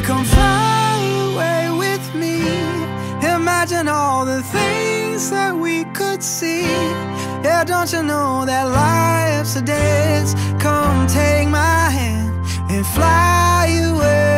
come fly away with me. Imagine all the things that we could see. Yeah, don't you know that life's a dance? Come take my hand and fly away.